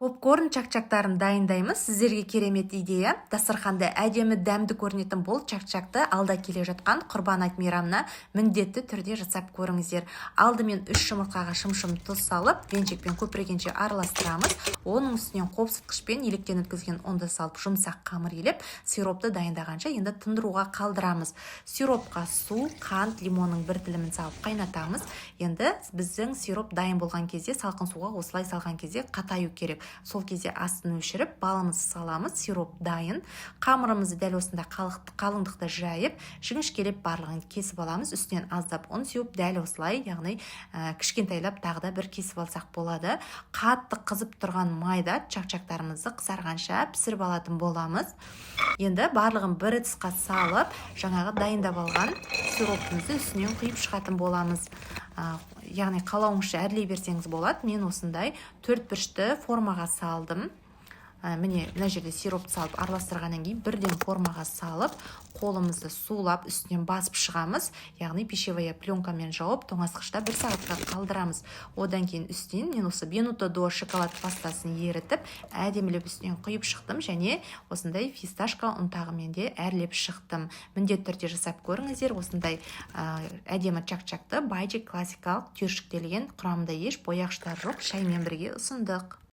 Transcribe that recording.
Попкорн чак-чактарын дайындаймыз. Сіздерге керемет идея. Дастарханда әдемі дәмді көрінетін бұл чак-чакты алда келе жатқан Құрбан айт мейрамына міндетті түрде жасап көріңіздер. Алдымен 3 жұмыртқаға шым-шым тұз салып, венчикпен көпіргенше араластырамыз. Оның үстінен қопсытқышпен електен өткізген ұнды салып, жұмсақ қамыр елеп, сиропты дайындағанша енді тындыруға қалдырамыз. Сиропқа су, қант, лимонның бір тілімін салып қайнатамыз. Енді біздің сироп дайын болған кезде, салқын суға осылай салған кезде қатаю керек. Сол кезде астын өшіріп, балымызды саламыз, сироп дайын. Қамырымызды дәл осында қалыңдықты жайып, жіңішкелеп барлығын кесіп аламыз. Үстінен аздап ұн сеуіп, дәл осылай, яғни кішкентайлап тағы да бір кесіп алсақ болады. Қатты қызып тұрған майда чак-чактарымызды қызарғанша пісіріп алатын боламыз. Енді барлығын бір ыдысқа салып, жаңағы дайындап алған сиропымызды үстінен құйып шығатын боламыз. Яғни қалауыңызша әрлей берсеңіз болады. Мен осындай 4 бұрышты формаға салдым. Міне мына жерде сиропты салып араластырғаннан кейін бірден формаға салып, қолымызды сулап үстінен басып шығамыз. Яғни пищевая пленкамен жауып, тоңазытқышта 1 сағатқа қалдырамыз. Одан кейін үстінен мен осы Бенуто до шоколад пастасын ерітіп, әдемілеп үстінен құйып шықтым және осындай фисташка ұнтағымен де әрлеп шықтым. Міндетті түрде жасап көріңіздер. Осындай әдемі чак-чакты Байжик классикалық түйіршіктелген, құрамында еш бояғыштар жоқ шаймен бірге ұсындық.